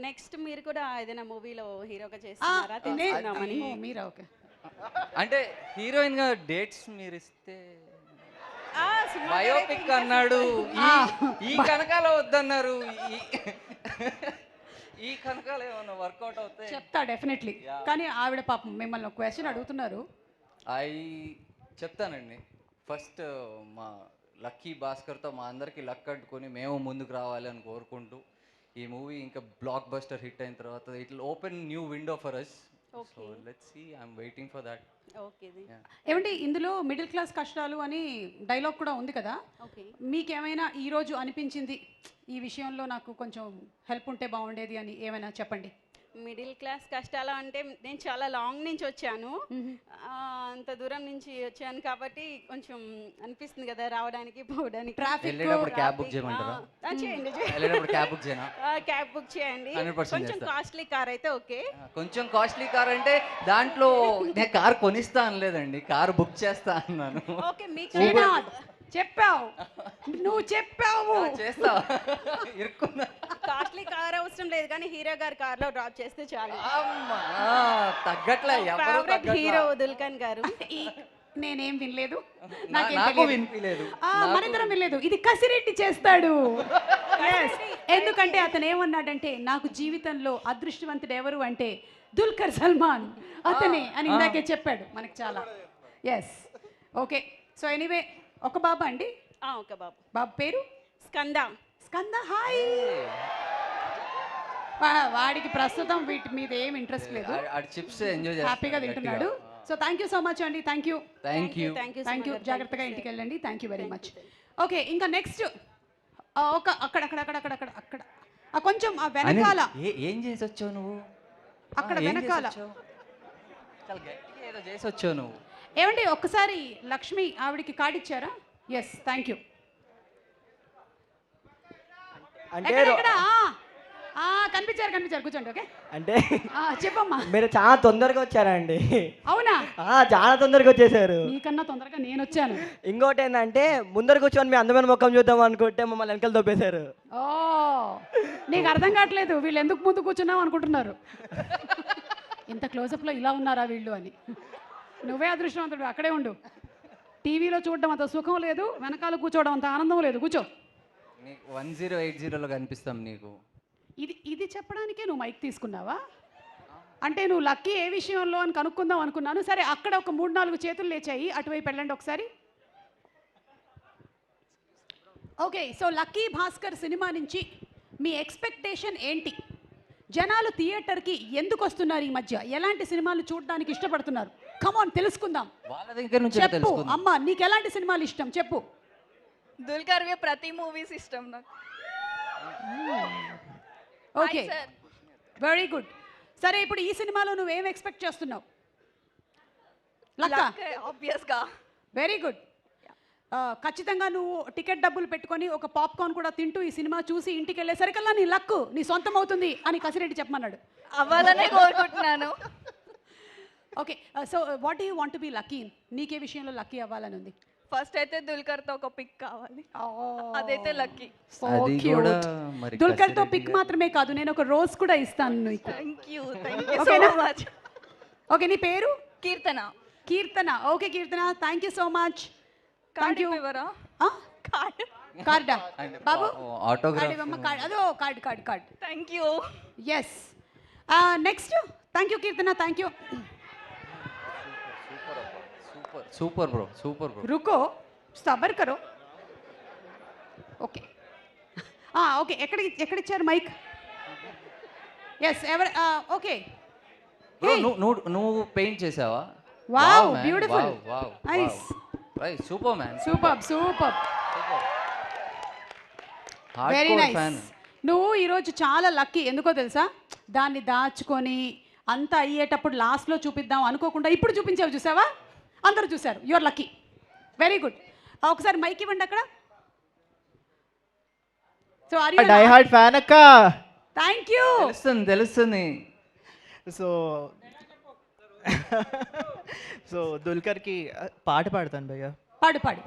నెక్స్ట్ మీరు కూడా ఏదైనా మూవీలో హీరోగా చేస్తున్నారా తెలుసుకుందామని. మీరా? ఓకే. అంటే హీరోయిన్ గా డేట్స్ మీరు ఇస్తే సుమ బయోపిక్ అన్నాడు, ఈ కనకాల వద్దన్నారు. ఈ కనకాల ఏమన్నా వర్కౌట్ అవుతాయి చెప్తా డెఫినెట్లీ. కానీ ఆవిడ పాపం మిమ్మల్ని ఒక క్వశ్చన్ అడుగుతున్నారు. చెప్తానండి. ఫస్ట్ మా లక్కీ భాస్కర్తో మా అందరికీ లక్ అడ్డుకొని మేము ముందుకు రావాలి అని కోరుకుంటూ, ఈ మూవీ ఇంకా బ్లాక్ బస్టర్ హిట్ అయిన తర్వాత it will open new window for us. So let's see, I'm waiting for that. Okay. ఏమండి, ఇందులో మిడిల్ క్లాస్ కష్టాలు అని డైలాగ్ కూడా ఉంది కదా. ఓకే. మీకేమైనా ఈరోజు అనిపించింది ఈ విషయంలో నాకు కొంచెం హెల్ప్ ఉంటే బాగుండేది అని ఏమైనా చెప్పండి? మిడిల్ క్లాస్ కష్టాలు అంటే నేను చాలా లాంగ్ నుంచి వచ్చాను, అంత దూరం నుంచి వచ్చాను కాబట్టి కొంచెం అనిపిస్తుంది కదా రావడానికి పోవడానికి. వెళ్ళేటప్పుడు క్యాబ్ బుక్ చేయమంటారా? చేయండి, వెళ్ళేటప్పుడు క్యాబ్ బుక్ చేయనా? క్యాబ్ బుక్ చేయండి. 100% కొంచెం కాస్ట్లీ కార్ అయితే ఓకే. కొంచెం కాస్ట్లీ కార్ అంటే దాంట్లో నేను కార్ కొనిస్తా అనలేదండి, కార్ బుక్ చేస్తా అన్నాను. ఓకే, మీకు చెప్పావు, నువ్వు చెప్పావు. చేస్తా. ఇరుక్కున్నా. కాస్ట్లీ కార్ అవసరం లేదు, కానీ హీరో గారి కార్ లో డ్రాప్ చేస్తే చాలు. అమ్మా, తగ్గట్లే. ఫేవరెట్ హీరో దుల్కన్ గారు. నేనేం వినలేదు, నాకు వినిపించలేదు. మనిద్దరం వినలేదు. ఇది కసిరెడ్డి చేస్తాడు. ఎందుకంటే అతను ఏమన్నాడంటే, నాకు జీవితంలో అదృష్టవంతుడు ఎవరు అంటే దుల్కర్ సల్మాన్ అతనే అని ఇందాకే చెప్పాడు మనకి చాలా. ఎస్. ఓకే. సో ఎనీవే, ఒక బాబా అండి? ఒక బాబు. బాబు పేరు స్కంద. స్కంద. హాయ్. వాడికి ప్రస్తుతం వీటి మీద ఏం ఇంట్రెస్ట్ లేదు, చిప్స్ ఎంజాయ్ చేస్తాడు, హ్యాపీగా తింటున్నాడు. So thank you so much అండి. Thank you. Thank you. జాగ్రత్తగా ఇంటికి వెళ్ళండి. Thank you very much. Okay, ఇంకా నెక్స్ట్ ఒక అక్కడ అక్కడ అక్కడ అక్కడ అక్కడ అక్కడ కొంచెం ఆ వెనకాల. ఏం చేసి వచ్చావు నువ్వు? అక్కడ వెనకాల ఏదో చేసి వచ్చావు నువ్వు. ఏమండి, ఒక్కసారి లక్ష్మి ఆవిడికి కార్డు ఇచ్చారా? Yes, thank you. అంటే కనిపించారు. కూర్చోండి. ఓకే. అంటే చెప్పమ్మా. మీరు చాలా తొందరగా వచ్చారండి. అవునా? చాలా తొందరగా వచ్చేసారు. నీకన్నా తొందరగా నేను వచ్చాను. ఇంకోటి ఏంటంటే, ముందర కూర్చొని మీ అందమైన ముఖం చూద్దాం అనుకుంటే మమ్మల్ని వెనకాల దొబ్బేశారు. ఓ, నీకు అర్థం కావట్లేదు వీళ్ళు ఎందుకు ముందు కూర్చున్నాం అనుకుంటున్నారు. ఇంత క్లోజప్లో ఇలా ఉన్నారా వీళ్ళు అని. నువ్వే అదృష్టవంతుడు, అక్కడే ఉండు. టీవీలో చూడడం అంత సుఖం లేదు, వెనకాల కూర్చోవడం అంత ఆనందం లేదు. కూర్చో. 1080లో కనిపిస్తాం నీకు. ఇది చెప్పడానికే నువ్వు మైక్ తీసుకున్నావా? అంటే నువ్వు లక్కీ ఏ విషయంలో అని కనుక్కుందాం అనుకున్నాను. సరే, అక్కడ ఒక 3-4 చేతులు లేచాయి, అటువైపు వెళ్ళండి ఒకసారి. Okay. So lucky Bhaskar cinema నుంచి మీ ఎక్స్పెక్టేషన్ ఏంటి? జనాలు థియేటర్కి ఎందుకు వస్తున్నారు ఈ మధ్య? ఎలాంటి సినిమాలు చూడడానికి ఇష్టపడుతున్నారు? కమాన్ తెలుసుకుందాం. వాళ్ళ దగ్గర నుంచి చెప్పు తెలుసుకుందాం. అమ్మ, నీకు ఎలాంటి సినిమాలు ఇష్టం చెప్పు. దుల్కర్వి ప్రతి మూవీస్ ఇష్టం నాకు. Okay, very good. సరే, ఇప్పుడు ఈ సినిమాలో నువ్వేం ఎక్స్పెక్ట్ చేస్తున్నావు? లక్క, ఆబ్వియస్గా. Very good. ఖచ్చితంగా నువ్వు టికెట్ డబ్బులు పెట్టుకొని ఒక పాప్కార్న్ కూడా తింటూ ఈ సినిమా చూసి ఇంటికి వెళ్ళేసరికల్లా నీ లక్కు నీ సొంతం అవుతుంది అని కసిరెడ్డి చెప్పమన్నాడు. అవ్వాలనే కోరుకుంటున్నాను. Okay, so what you want be lucky? నీకే విషయంలో లక్కీ అవ్వాలని ఉంది? ఫస్ట్ అయితే దుల్కర్తో ఒక పిక్ కావాలి, అదైతే లక్కీ. అది కూడా మరి దుల్కర్తో కసిరెడ్డి పిక్ మాత్రమే కాదు, నేను ఒక రోజ్ కూడా ఇస్తాను నీకు. థ్యాంక్ యూ సో ఓకేనా? మచ్. ఓకే, నీ పేరు? Keerthana. Keerthana. Okay Keerthana, thank you so much. Thank you. ఇవ్వరా? కార్డ్ కార్డా బాబు? ఆటోగ్రాఫ్. కార్డ్ ఇవ్వమ్మ. కార్డ్ అదో card card card. Thank you. Yes, next. Thank you Keerthana, thank you. Super bro, super bro. रुको, सबर करो. Okay, okay. ఎక్కడిచ్చారు మైక్? ఎస్, ఎవరు? ఓకే. బ్రో నువ్వు పెయింట్ చేసావా? Wow, beautiful, nice, super man, super super, very nice. నువ్వు ఈరోజు చాలా లక్కీ. ఎందుకో తెలుసా? దాన్ని దాచుకొని అంతా అయ్యేటప్పుడు లాస్ట్లో చూపిద్దాం అనుకోకుండా ఇప్పుడు చూపించావు, చూసావా? అందరూ చూశారు. Your lucky, very good. ఒకసారి మైక్ ఇవ్వండి అక్కడ. So are you die hard fan అక్క. Thank you. తెలుస్తుంది. సో దుల్కర్కి పాట పాడతాను భయ్య. పాడు పాడు.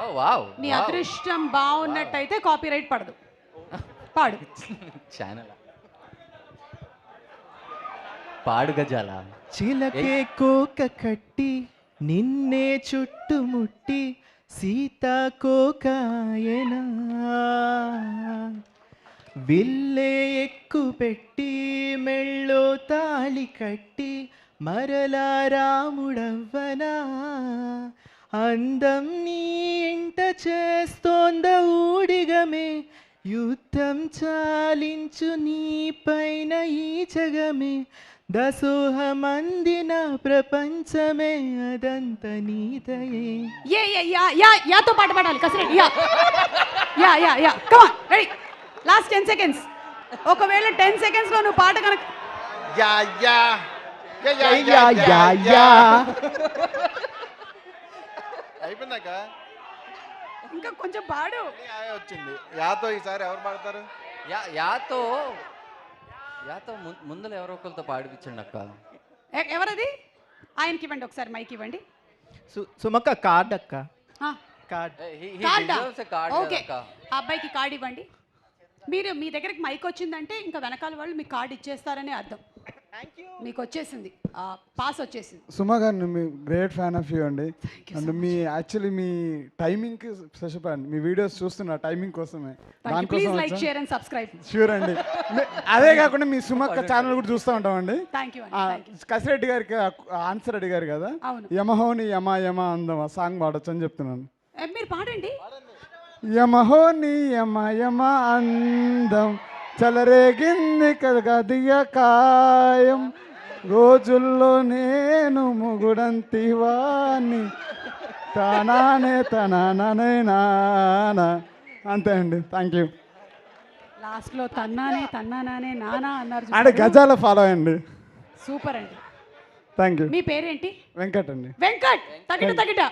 ఓ వావ్, నీ అదృష్టం బాగున్నట్టయితే కాపీరైట్ పడదు. పాడు. ఛానల్ పాడు గజాల. చిలకే కోక కట్టి నిన్నే చుట్టుముట్టి సీతాకోకాయనా, విల్లే ఎక్కు పెట్టి మెళ్ళో తాళి కట్టి మరలా రాముడవ్వనా, అందం నీ ఇంట చేస్తోంద ఊడిగమే, యుద్ధం చాలించు నీ పైన ఈ జగమే, దసోహమందిన ప్రపంచమే అదంత నీదయే. యాతో పాట పాడాలి Kasireddy. Yeah come on, ready. Last 10 seconds. ఒకవేళ 10 సెకండ్స్లో నువ్వు పాట కనుక యా యా యా యా యా యా అయిపోయిందాక ఇంకా కొంచెం పాడు. వచ్చింది యాతో. ఈసారి ఎవరు పాడతారు? యాతో ముందులో ఎవరో ఒకరితో పాడిపించండి అక్క. ఎవరది? ఆయనకి ఇవ్వండి ఒకసారి, మైక్ ఇవ్వండి. సుమక్క కార్డ్ అక్క. కార్డ్. కార్డా? కార్డ్ ఓకే, ఆ అబ్బాయికి కార్డ్ ఇవ్వండి. మీరు మీ దగ్గరికి మైక్ వచ్చిందంటే ఇంకా వెనకాల వాళ్ళు మీకు కార్డ్ ఇచ్చేస్తారని అర్థం. మీకు వచ్చేసింది, పాస్ వచ్చేసింది. సుమా గారు, మీ గ్రేట్ ఫ్యాన్ ఆఫ్ యూ అండి. అండ్ మీ యాక్చువల్లీ మీ టైమింగ్కి స్పెషల్ అండి. మీ వీడియోస్ చూస్తున్నా టైమింగ్ కోసమే, please like, share and subscribe. Sure అండి. అదే కాకుండా మీ సుమక్క ఛానల్ కూడా చూస్తూ ఉంటామండి. Thank you. కసిరెడ్డి గారికి ఆన్సర్ అడిగారు కదా, అవును. యమహోని యమ యమ అందం ఆ సాంగ్ పాడొచ్చు అని చెప్తున్నాను. మీరు పాడండి. యమహోని యమ యమ అందం చలరేగింది కదియ కాయం, రోజుల్లో నేను ముగుడంతివాణి తనానే తనానే నానా. అంతే అండి, థ్యాంక్ యూ. లాస్ట్లో తన్నానే నానా అన్నారు. అంటే గజాల ఫాలో అండి. సూపర్ అండి, థ్యాంక్ యూ. మీ పేరేంటి? వెంకట్ అండి. వెంకట్. తగిట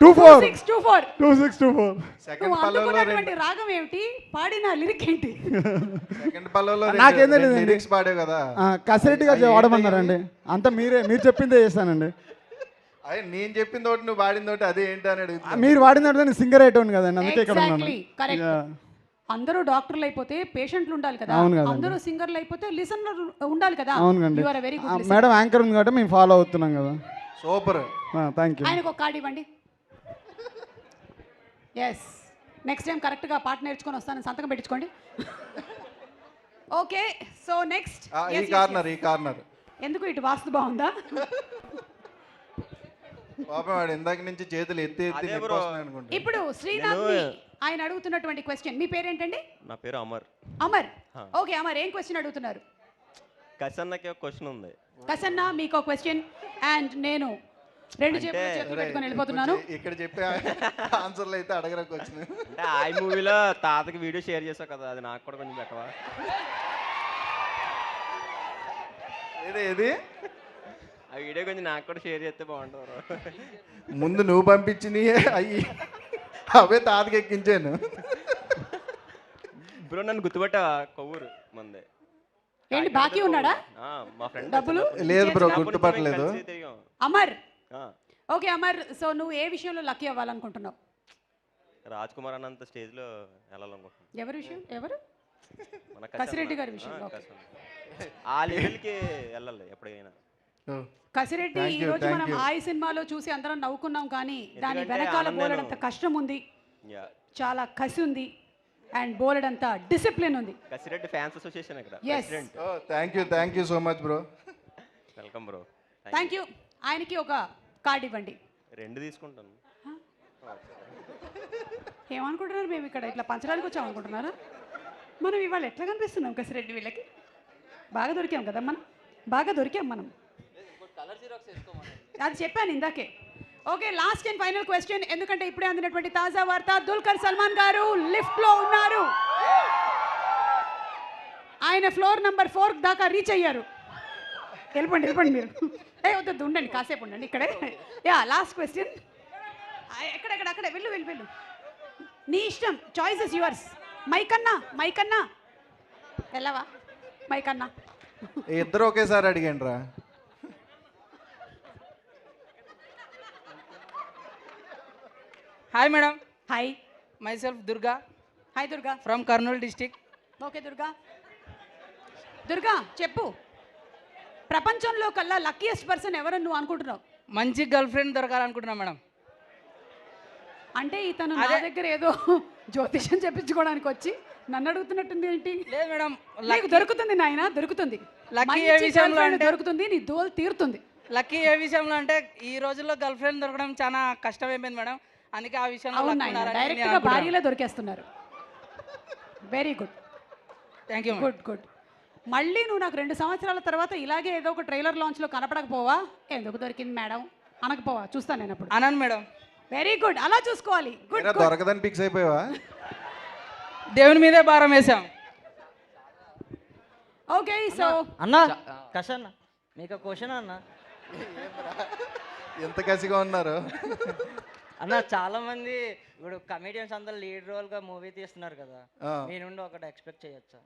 2624. నువ్వు అందుకున్నటువంటి రాగం ఏమిటి? పాడిన లిరిక్ ఏంటి? సెకండ్ పల్లెలో నాకేం తెలియదు. లిరిక్స్ పాడే కదా. కసిరెడ్డి గారు వాడమన్నారండి, అంతా మీరు చెప్పిందే చేశానండి. అదే నేను చెప్పింది ఒకటి, నువ్వు పాడింది ఒకటి, అదే ఏంటి అని అడుగుతున్నా. మీరు వాడిన నేను సింగర్ అయిపోయాను కదండి, అందుకే ఇక్కడ ఉన్నాను. కరెక్ట్. అందరూ డాక్టర్లు అయిపోతే పేషెంట్లు ఉండాలి కదా, అవును కదండి. అందరూ సింగర్లు అయిపోతే లిసనర్ ఉండాలి కదా. అవునండి. You are very good. Madam anchor ఉంది కాబట్టి మేము ఫాలో అవుతున్నాం కదా. Super, thank you. ఆయనకు ఒక కార్డు ఇవ్వండి. ఎస్, నెక్స్ట్ టైం కరెక్ట్గా పాట నేర్చుకొని వస్తాను, సంతకం పెట్టించుకోండి. ఓకే, సో నెక్స్ట్ ఈ కార్నర్ ఎందుకు ఇటు వాస్తు బాగుందా? పాపం వాడు ఇందాక నుంచి చేతులు ఎత్తి అనుకుంటా. ఇప్పుడు శ్రీనాథ్ ఆయన అడుగుతున్నటువంటి క్వశ్చన్, మీ పేరేంటండి? నా పేరు అమర్. అమర్. ఓకే అమర్, ఏం క్వశ్చన్ అడుగుతున్నారు? కసన్నకి ఒక క్వశ్చన్ ఉంది. కసన్న మీకు ఒక క్వశ్చన్ అండ్ నేను రెండు చేతులు చేతులు పెట్టుకొని వెళ్ళిపోతున్నాను. ఇక్కడ చెప్పే ఆన్సర్లు అయితే అడగడానికి వచ్చినాయి. అంటే ఆ మూవీలో తాతకి వీడియో షేర్ చేసావు కదా, అది నాకు కూడా కొంచెం పెట్టవా? ఏది ఆ వీడియో కొంచెం నాకు కూడా షేర్ చేస్తే బాగుంటుంది. ముందు నువ్వు పంపించినవి అయ్యి అవే తాతకి ఎక్కించాను. బ్రో నన్ను గుర్తుపట్టావా? కొవ్వూరు మందే. ఏంటి బాకీ ఉన్నాడా? మా ఫ్రెండ్ డబ్బులు లేదు బ్రో, గుర్తుపట్టలేదు. అమర్. ఓకే అమర్, సో నువ్వు ఏ విషయంలో లక్కీ అవ్వాలనుకుంటున్నావు? రాజ్ కుమార్ అన్నంత స్టేజ్లో వెళ్ళాలనుకుంటున్నాను. ఎవరి విషయం? ఎవరు? మన కసిరెడ్డి గారి విషయంలో. ఆ లెవెల్కి వెళ్ళాలి ఎప్పుడైనా. కసిరెడ్డి ఈ రోజు మనం ఆయి సినిమాలో చూసి అందరం నవ్వుకున్నాం, కానీ దాని వెనకాల బోలెడంత కష్టం ఉంది, చాలా కసి ఉంది అండ్ బోలెడంత డిసిప్లిన్ ఉంది. కసిరెడ్డి ఫ్యాన్స్ అసోసియేషన్ ఇక్కడ. Thank you so much bro. Welcome bro. Thank you. ఆయనకి ఒక కార్డు ఇవ్వండి. 2 తీసుకుంటాను. ఏమనుకుంటున్నారు? మేము ఇక్కడ ఇట్లా పంచడానికి వచ్చాం అనుకుంటున్నారా? మనం ఇవాళ ఎట్లా కనిపిస్తున్నాం కసిరెడ్డి వీళ్ళకి? బాగా దొరికాం కదా మనం, బాగా దొరికాం మనం. అది చెప్పాను ఇందాకే. Okay, last and final question, ఎందుకంటే ఇప్పుడే అందినటువంటి తాజా వార్త, దుల్కర్ సల్మాన్ గారు లిఫ్ట్లో ఉన్నారు. ఆయన ఫ్లోర్ నెంబర్ 4 దాకా రీచ్ అయ్యారు. వెళ్ళిపోండి మీరు. వద్దు, ఉండండి, కాసేపు ఉండండి ఇక్కడే. Last question. అక్కడే వెళ్ళు. నీ ఇష్టం, చాయిస్ ఇస్ యువర్స్. మైకన్నా వెళ్ళవా? మైకన్నా ఇద్దరు ఒకేసారి అడిగాను రా. Hi madam. Hi. My self Durga. Hi Durga. From Kurnool district. Okay Durga చెప్పు, ప్రపంచంలో కల్లా లక్కీయెస్ట్ పర్సన్ ఎవరని నువ్వు అనుకుంటున్నావు? మంచి గర్ల్ ఫ్రెండ్ దొరకాలనుకుంటున్నా మేడం. అంటే ఇతను నా దగ్గర ఏదో జ్యోతిషం చెప్పించుకోవడానికి వచ్చి నన్ను అడుగుతున్నట్టుంది ఏంటి? లేదు మేడం, నీకు దొరుకుతుంది నాయన, దొరుకుతుంది. లక్కీ ఏ విషయంలో అంటే దొరుకుతుంది, నీ దోలు తీరుతుంది. లక్కీ ఏ విషయంలో అంటే ఈ రోజుల్లో గర్ల్ ఫ్రెండ్ దొరకడం చాలా కష్టమైపోయింది మేడం. అందుకే ఆ విషయంలో డైరెక్ట్గా భార్యలే దొరికేస్తున్నారు. Very good. Thank you. Good. మళ్ళీ నువ్వు నాకు 2 సంవత్సరాల తర్వాత ఇలాగే ఏదో ఒక ట్రైలర్ లాంచ్లో కనపడకపోవా? ఎందుకు దొరికింది మేడం అనకపోవా? చూస్తాను నేను అప్పుడు. అన్నాను మేడం. వెరీ గుడ్, అలా చూసుకోవాలి. గుడ్. దొరకదని ఫిక్స్ అయిపోయావా? దేవుని మీదే భారం వేసాం. ఓకే, సో అన్న కషన్న మీకు క్వశ్చన్ అన్న. ఎంత కసిగా ఉన్నారు అన్న? చాలా మంది ఇప్పుడు కమెడియన్స్ అందరు లీడ్ రోల్గా మూవీ తీస్తున్నారు కదా, మీ నుండి ఒకటి ఎక్స్పెక్ట్ చేయొచ్చా?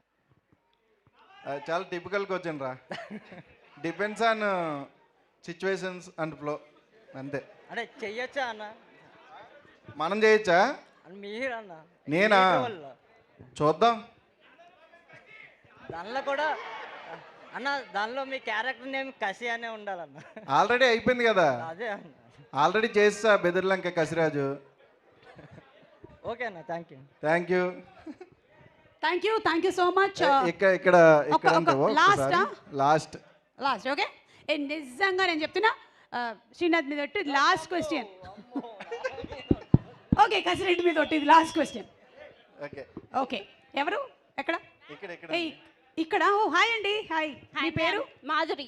చాలా టిపికల్ క్వశ్చన్ రా. Depends on situations and flow, అంతే. అంటే చెయ్యొచ్చా అన్న? మనం చేయొచ్చా? మీరు అన్న. నేనా? చూద్దాం. దానిలో కూడా అన్న, దానిలో మీ క్యారెక్టర్ నేమ్ కసి అనే ఉండాలన్న. ఆల్రెడీ అయిపోయింది కదా. అదే అన్న, ఆల్రెడీ చేస్తా బెదిర్లంక కసిరాజు. ఓకే అన్న, థ్యాంక్ యూ సో మచ్. ఇక్కడ లాస్ట్. ఓకే, నిజంగా నేను చెప్తున్నా, శ్రీనాథ్ మీద ఒట్టి లాస్ట్ క్వశ్చన్. ఓకే, కసిరెడ్డి మీద ఒట్టి లాస్ట్ క్వశ్చన్. ఓకే, ఎవరు? ఎక్కడ? ఇక్కడ. ఓ హాయ్ అండి. హాయ్, మీ పేరు? మాధురి.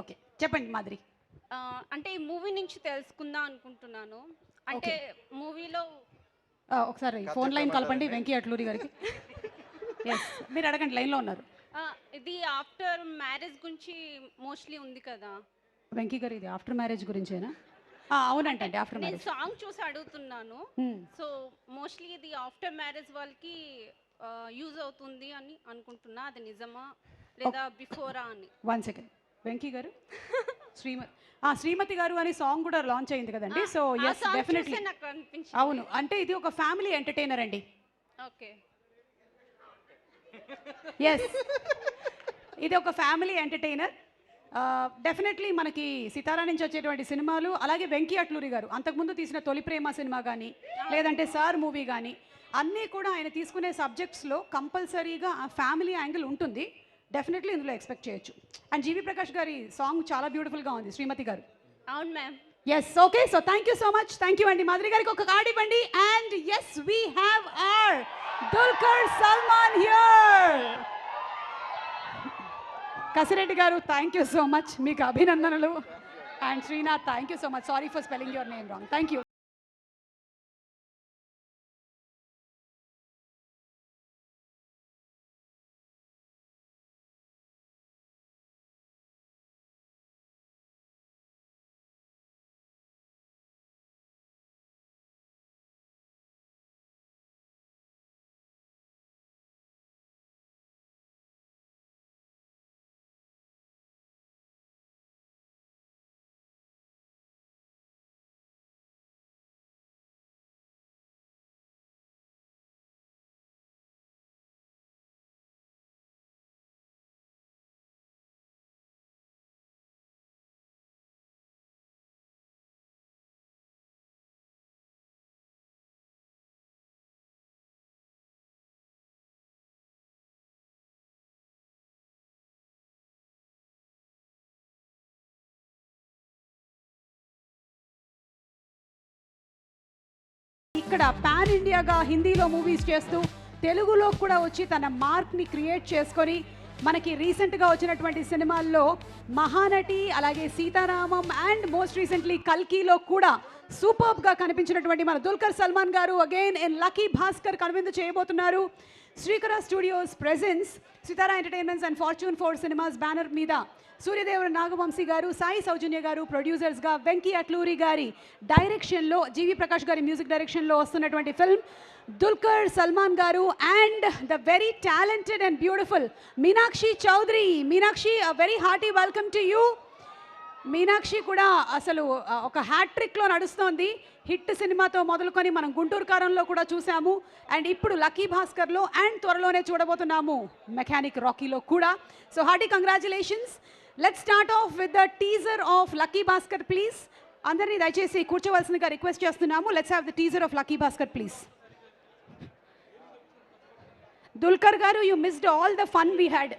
ఓకే, చెప్పండి మాధురి. అంటే ఈ మూవీ నుంచి తెలుసుకుందాం అనుకుంటున్నాను. అంటే మూవీలో ఒకసారి ఫోన్ లైన్ కలపండి వెంకీ అట్లూరి గారికి. ఎస్, మీరు అడగండి, లైన్లో ఉన్నారు. ఇది ఆఫ్టర్ మ్యారేజ్ గురించి మోస్ట్లీ ఉంది కదా వెంకీ గారు? ఇది ఆఫ్టర్ మ్యారేజ్ గురించేనా? అవునంటే ఆఫ్టర్ మ్యారేజ్. నేను సాంగ్ చూసి అడుగుతున్నాను. సో మోస్ట్లీ ఇది ఆఫ్టర్ మ్యారేజ్ వాళ్ళకి యూజ్ అవుతుంది అని అనుకుంటున్నా. అది నిజమా లేదా బిఫోరా అని? 1 సెకండ్. వెంకీ గారు, శ్రీమతి గారు అని సాంగ్ కూడా లాంచ్ అయింది కదండి. So yes, definitely. అవును, అంటే ఇది ఒక ఫ్యామిలీ ఎంటర్టైనర్ అండి. ఓకే, ఎస్, ఇది ఒక ఫ్యామిలీ ఎంటర్టైనర్. డెఫినెట్లీ మనకి సితారా నుంచి వచ్చేటువంటి సినిమాలు, అలాగే వెంకీ అట్లూరి గారు అంతకుముందు తీసిన తొలి ప్రేమ సినిమా కానీ, లేదంటే సార్ మూవీ కానీ, అన్నీ కూడా ఆయన తీసుకునే సబ్జెక్ట్స్లో కంపల్సరీగా ఆ ఫ్యామిలీ యాంగిల్ ఉంటుంది. డెఫినెట్లీ ఇందులో ఎక్స్పెక్ట్ చేయొచ్చు. అండ్ జీవి ప్రకాష్ గారి సాంగ్ చాలా బ్యూటిఫుల్గా ఉంది, శ్రీమతి గారు. అవును ma'am. Yes, okay, so thank you so much. Thank you అండి. మాధురి గారికి ఒక కార్డ్ ఇవ్వండి. And yes, we have our Dulquer Salmaan here. Kasireddy గారు థ్యాంక్ యూ సో మచ్, మీకు అభినందనలు. అండ్ Srinath thank you so much, sorry for spelling your name wrong. Thank you. ఇక్కడ pan ఇండియాగా హిందీలో మూవీస్ చేస్తూ తెలుగులో కూడా వచ్చి తన మార్క్ని క్రియేట్ చేసుకొని మనకి రీసెంట్గా వచ్చినటువంటి సినిమాల్లో మహానటి, అలాగే సీతారామం అండ్ మోస్ట్ రీసెంట్లీ కల్కిలో కూడా సూపర్బ్గా కనిపించినటువంటి మన దుల్కర్ సల్మాన్ గారు అగైన్ ఇన్ లక్కీ భాస్కర్ కనువిందు చేయబోతున్నారు. Srikara studios presents Sithara entertainments and fortune 4 cinemas banner మీద సూర్యదేవర నాగవంశీ గారు, సాయి సౌజన్య గారు ప్రొడ్యూసర్స్గా, వెంకీ అట్లూరి గారి డైరెక్షన్లో, జీవి ప్రకాష్ గారి మ్యూజిక్ డైరెక్షన్లో వస్తున్నటువంటి ఫిల్మ్ దుల్కర్ సల్మాన్ గారు and the very talented and beautiful Meenakshi Chaudhary. Meenakshi, a very hearty welcome to you. Meenakshi కూడా అసలు ఒక హ్యాట్రిక్లో నడుస్తోంది. హిట్ సినిమాతో మొదలుకొని మనం గుంటూరు కారంలో కూడా చూసాము, అండ్ ఇప్పుడు లక్కీ భాస్కర్లో, అండ్ త్వరలోనే చూడబోతున్నాము మెకానిక్ రాకీలో కూడా. So hearty congratulations. Let's start off with the teaser of lucky Bhaskar please. అందరినీ దయచేసి కూర్చోవలసిందిగా రిక్వెస్ట్ చేస్తున్నాము. Let's have the teaser of lucky Bhaskar please. Dulquer గారు, you missed all the fun we had.